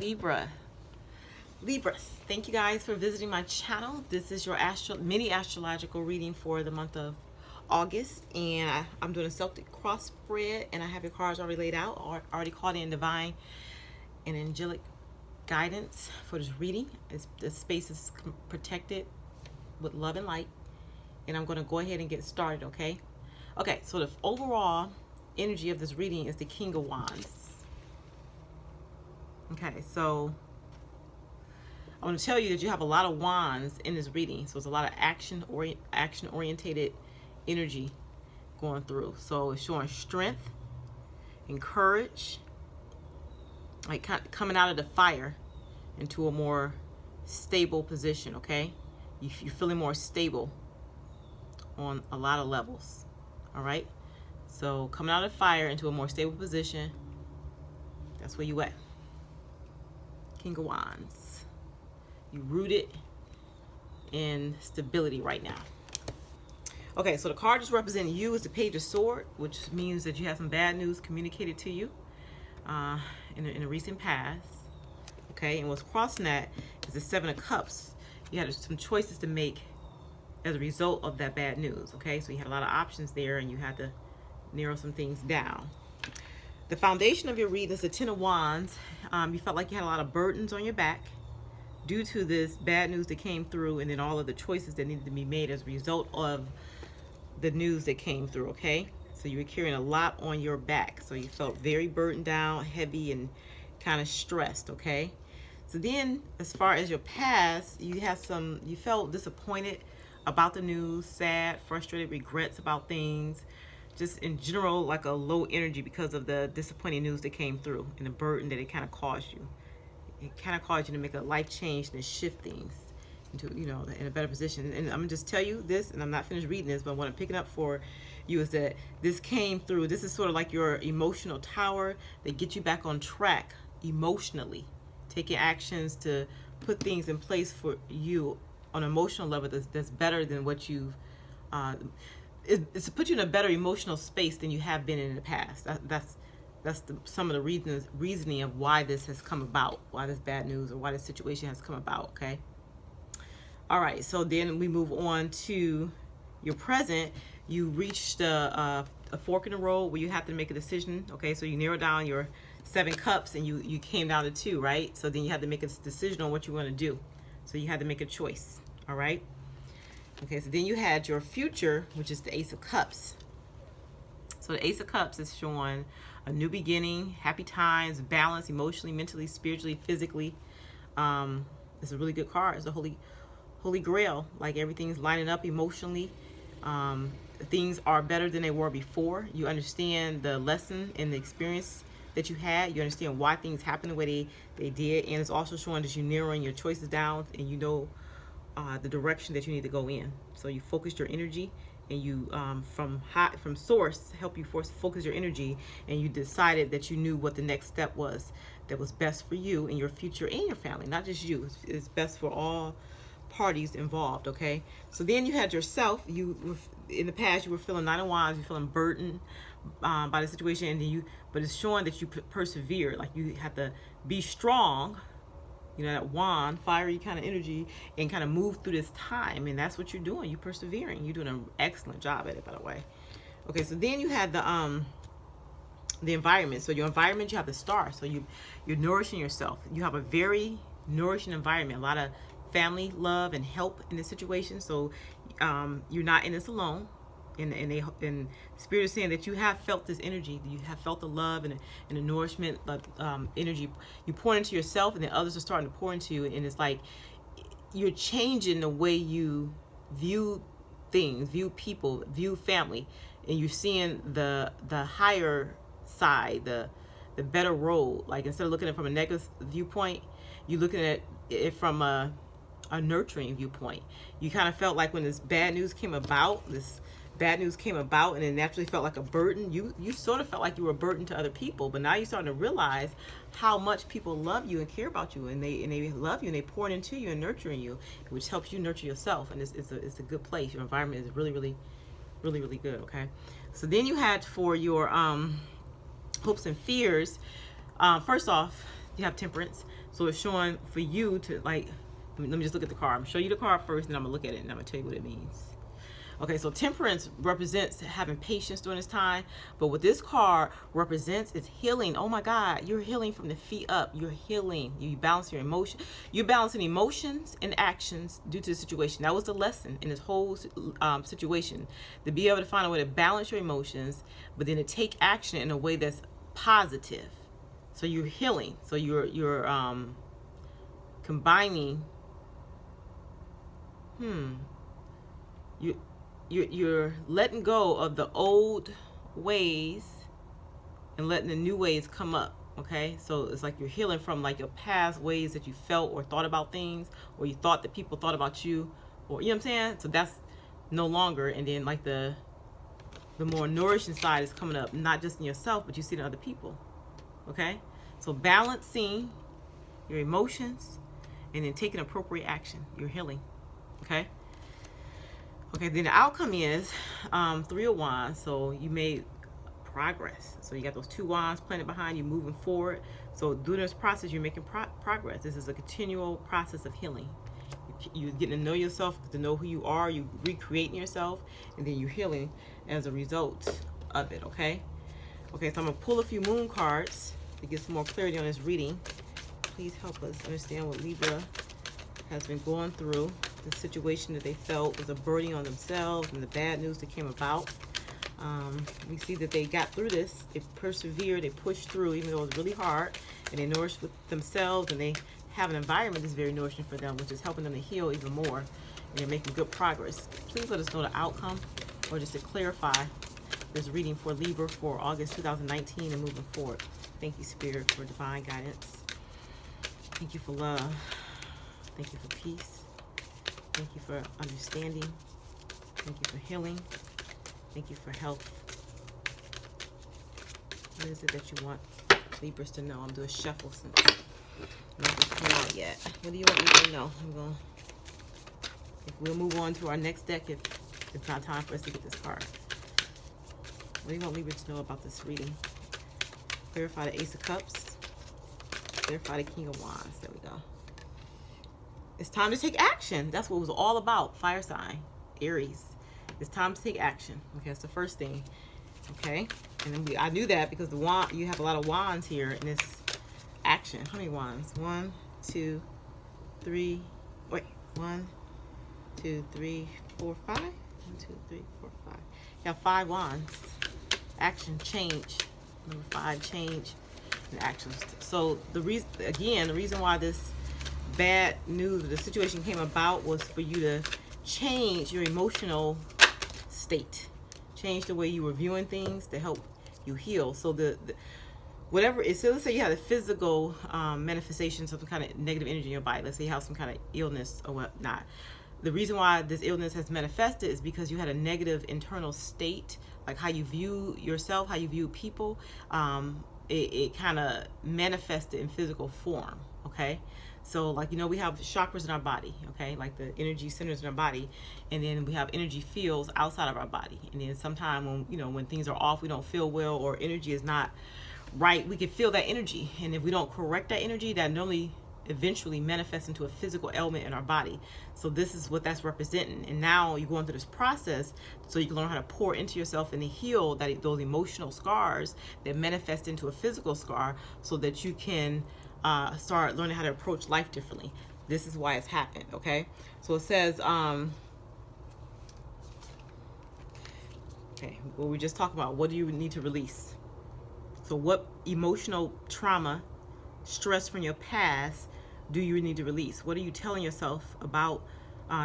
Libras, thank you guys for visiting my channel. This is your mini astrological reading for the month of August, and I'm doing a Celtic cross spread, and I have your cards already laid out, already called in divine and angelic guidance for this reading. The space is protected with love and light, and I'm going to go ahead and get started. Okay, so the overall energy of this reading is the King of Wands. Okay, so I want to tell you that you have a lot of wands in this reading, so it's a lot of action orientated energy going through. So it's showing strength and courage, like coming out of the fire into a more stable position. Okay, you're feeling more stable on a lot of levels. All right, so coming out of the fire into a more stable position, that's where you at. King of Wands. You rooted in stability right now. Okay, so the card just representing you is the Page of Swords, which means that you have some bad news communicated to you in a recent past. Okay, and what's crossing that is the Seven of Cups. You had some choices to make as a result of that bad news. Okay, so you had a lot of options there, and you had to narrow some things down. The foundation of your reading is the Ten of Wands. You felt like you had a lot of burdens on your back due to this bad news that came through, and then all of the choices that needed to be made as a result of the news that came through. Okay, so you were carrying a lot on your back, so you felt very burdened down, heavy, and kind of stressed. Okay, so then as far as your past, you felt disappointed about the news, sad, frustrated, regrets about things, just in general, like a low energy because of the disappointing news that came through and the burden that it kind of caused you. It kind of caused you to make a life change and shift things into, in a better position. And I'm gonna just tell you this, and I'm not finished reading this, but what I'm picking up for you is that this came through. This is sort of like your emotional tower that gets you back on track emotionally, taking actions to put things in place for you on an emotional level that's better than what you've it's to put you in a better emotional space than you have been in the past. That's some of the reasoning of why this has come about, why this bad news or why this situation has come about. Okay, all right, so then we move on to your present. You reached a fork in the road where you have to make a decision. Okay, so you narrow down your 7 cups and you came down to 2, right? So then you had to make a decision on what you want to do, so you had to make a choice. All right, okay, so then you had your future, which is the Ace of Cups. So the Ace of Cups is showing a new beginning, happy times, balance emotionally, mentally, spiritually, physically. It's a really good card. It's a holy grail. Like everything's lining up emotionally. Things are better than they were before. You understand the lesson and the experience that you had. You understand why things happened the way they did. And it's also showing that you're narrowing your choices down, and you know the direction that you need to go in. So you focused your energy, and you from source help you focus your energy, and you decided that you knew what the next step was that was best for you and your future and your family, not just you. It's best for all parties involved. Okay, so then you had yourself. In the past, you were feeling 9 of Wands, you're feeling burdened by the situation, and but it's showing that you persevered. Like you have to be strong, that wand, fiery kind of energy, and kind of move through this time. And that's what you're doing. You're persevering. You're doing an excellent job at it, by the way. Okay, so then you had the environment. So your environment, you have the star. So you're nourishing yourself. You have a very nourishing environment. A lot of family love and help in this situation. So you're not in this alone. And Spirit is saying that you have felt this energy. You have felt the love and the nourishment, energy. You pour into yourself, and then others are starting to pour into you. And it's like you're changing the way you view things, view people, view family, and you're seeing the higher side, the better road. Like instead of looking at it from a negative viewpoint, you're looking at it from a nurturing viewpoint. You kind of felt like when this bad news came about, and it naturally felt like a burden. You sort of felt like you were a burden to other people, but now you're starting to realize how much people love you and care about you, and they love you, and they pour it into you and nurturing you, which helps you nurture yourself. And it's a good place. Your environment is really, really, really, really good. Okay, so then you had for your hopes and fears. First off, you have Temperance. So it's showing for you to, like, let me just look at the card. I'm gonna show you the card first, and I'm gonna look at it, and I'm gonna tell you what it means. Okay, so temperance represents having patience during this time, but what this card represents is healing. Oh my God, you're healing from the feet up. You're healing. You balance your emotion. You're balancing emotions and actions due to the situation. That was the lesson in this whole situation, to be able to find a way to balance your emotions, but then to take action in a way that's positive. So you're healing. So you're combining. You're letting go of the old ways and letting the new ways come up. Okay, so it's like you're healing from like your past ways that you felt or thought about things, or you thought that people thought about you, or you know what I'm saying. So that's no longer. And then like the more nourishing side is coming up, not just in yourself, but you see it in other people. Okay, so balancing your emotions and then taking appropriate action. You're healing. Okay. Okay, then the outcome is 3 of Wands. So you made progress. So you got those 2 wands planted behind you, moving forward. So during this process, you're making progress. This is a continual process of healing. You're getting to know yourself, to know who you are. You recreating yourself, and then you're healing as a result of it. Okay. Okay, so I'm gonna pull a few moon cards to get some more clarity on this reading. Please help us understand what Libra has been going through. The situation that they felt was a burden on themselves, and the bad news that came about. We see that they got through this. They persevered. They pushed through, even though it was really hard. And they nourished with themselves, and they have an environment that's very nourishing for them, which is helping them to heal even more. And they're making good progress. Please let us know the outcome, or just to clarify this reading for Libra for August 2019 and moving forward. Thank you, Spirit, for divine guidance. Thank you for love. Thank you for peace. Thank you for understanding. Thank you for healing. Thank you for health. What is it that you want Libras to know? I'm doing shuffle since nothing's come out yet. What do you want me to know? We'll move on to our next deck if it's not time for us to get this card. What do you want Libra to know about this reading? Clarify the Ace of Cups. Clarify the King of Wands. There we go. It's time to take action. That's what it was all about. Fire sign, Aries. It's time to take action. Okay, that's the first thing. Okay, and then I knew that because the wand, you have a lot of wands here in this action. How many wands? 1, 2, 3. Wait, 1, 2, 3, 4, 5. 1, 2, 3, 4, 5. You have 5 wands. Action, change. Number 5, change and actions. So the reason why this bad news, the situation came about, was for you to change your emotional state, change the way you were viewing things to help you heal. So whatever it is, so let's say you had a physical manifestation of some kind of negative energy in your body. Let's say you have some kind of illness or whatnot. The reason why this illness has manifested is because you had a negative internal state, like how you view yourself, how you view people. It kind of manifested in physical form. Okay. So like, we have chakras in our body, okay, like the energy centers in our body, and then we have energy fields outside of our body. And then sometime when things are off, we don't feel well, or energy is not right, we can feel that energy. And if we don't correct that energy, that normally eventually manifests into a physical ailment in our body. So this is what that's representing. And now you're going through this process so you can learn how to pour into yourself and to heal those emotional scars that manifest into a physical scar, so that you can start learning how to approach life differently. This is why it's happened. Okay, so it says okay, well, we just talked about what do you need to release. So what emotional trauma, stress from your past do you need to release? What are you telling yourself about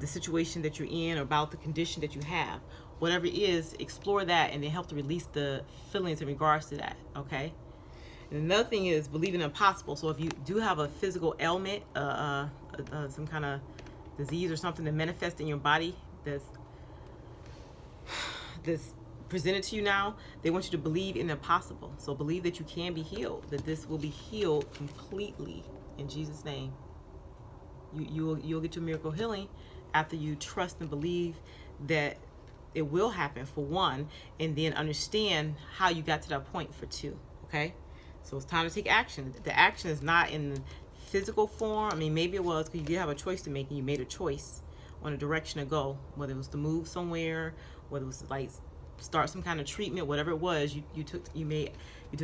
the situation that you're in, or about the condition that you have? Whatever it is, explore that and then help to release the feelings in regards to that. Okay. And another thing is believing the impossible. So if you do have a physical ailment, some kind of disease or something that manifests in your body that's presented to you now, they want you to believe in the impossible. So believe that you can be healed, that this will be healed completely in Jesus' name. You'll get your miracle healing after you trust and believe that it will happen, for one, and then understand how you got to that point, for two. Okay. So it's time to take action. The action is not in physical form. I mean, maybe it was because you did have a choice to make, and you made a choice on a direction to go, whether it was to move somewhere, whether it was to like start some kind of treatment, whatever it was, you took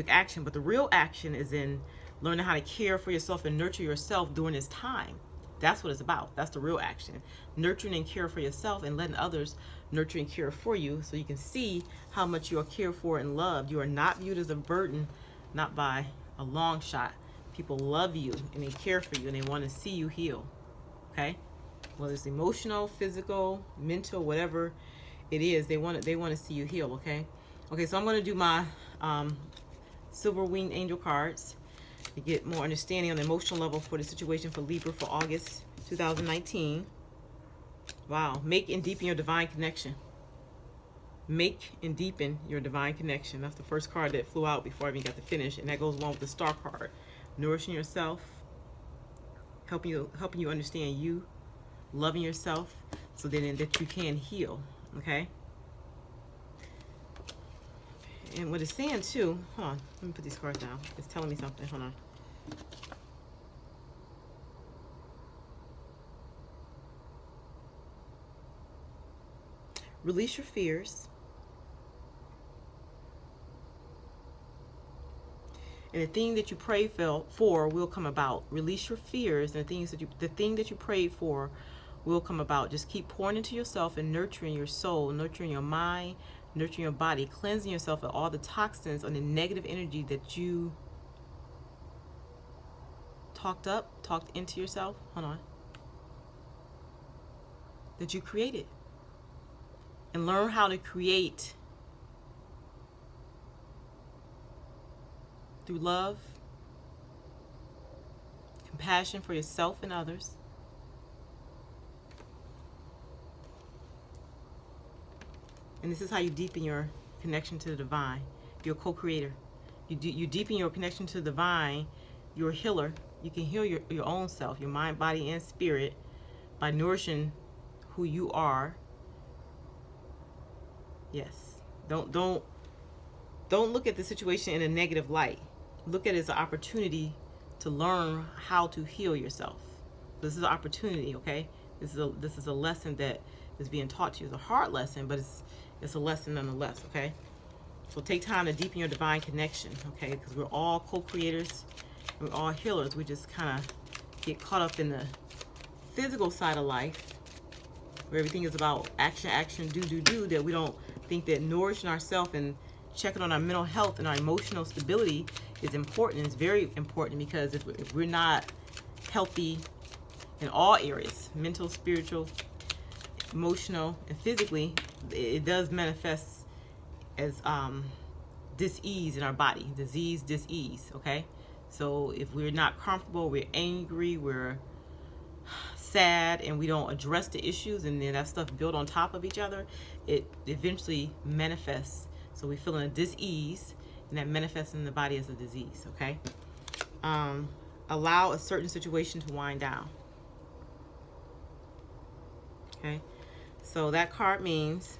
action. But the real action is in learning how to care for yourself and nurture yourself during this time. That's what it's about. That's the real action. Nurturing and care for yourself and letting others nurture and care for you, so you can see how much you are cared for and loved. You are not viewed as a burden, not by a long shot. People love you and they care for you and they want to see you heal. Okay? Whether it's emotional, physical, mental, whatever it is, they want to see you heal. Okay? Okay, so I'm going to do my silver winged angel cards to get more understanding on the emotional level for the situation for Libra for August 2019. Wow. Make and deepen your divine connection. Make and deepen your divine connection. That's the first card that flew out before I even got to finish, and that goes along with the star card. Nourishing yourself, helping you understand you, loving yourself, so that you can heal. Okay. And what it's saying too, hold on, let me put these cards down. It's telling me something. Hold on. Release your fears. And the thing that you pray for will come about. Release your fears, and the thing that you prayed for will come about. Just keep pouring into yourself and nurturing your soul, nurturing your mind, nurturing your body, cleansing yourself of all the toxins and the negative energy that you talked into yourself. Hold on. That you created. And learn how to create through love, compassion for yourself and others. And this is how you deepen your connection to the divine. You're a co-creator. You deepen your connection to the divine. You're a healer. You can heal your own self, your mind, body, and spirit by nourishing who you are. Yes. Don't look at the situation in a negative light. Look at it as an opportunity to learn how to heal yourself. This is an opportunity, okay? This is a lesson that is being taught to you. It's a hard lesson, but it's a lesson nonetheless, okay? So take time to deepen your divine connection, okay? Because we're all co-creators, we're all healers. We just kind of get caught up in the physical side of life, where everything is about action, do, that we don't think that nourishing ourselves and checking on our mental health and our emotional stability is important. It's very important, because if we're not healthy in all areas, mental, spiritual, emotional, and physically, it does manifest as dis-ease in our body. Disease, dis-ease, okay? So if we're not comfortable, we're angry, we're sad, and we don't address the issues, and then that stuff build on top of each other, it eventually manifests. So we're feeling a dis-ease, and that manifests in the body as a disease, okay? Allow a certain situation to wind down. Okay? So that card means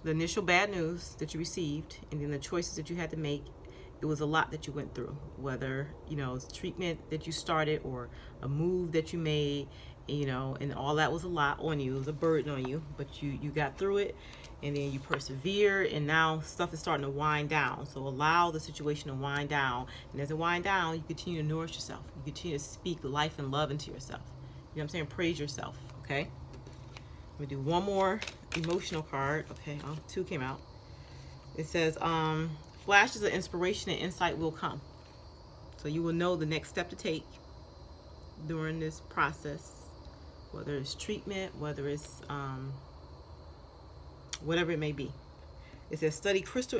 the initial bad news that you received, and then the choices that you had to make. It was a lot that you went through, whether, it's treatment that you started or a move that you made, and all that was a lot on you. It was a burden on you, but you got through it, and then you persevere, and now stuff is starting to wind down. So allow the situation to wind down, and as it wind down, you continue to nourish yourself. You continue to speak life and love into yourself. You know what I'm saying? Praise yourself, okay? Let me do one more emotional card. Okay, two came out. It says, flashes of inspiration and insight will come. So you will know the next step to take during this process, whether it's treatment, whether it's whatever it may be. It says study crystal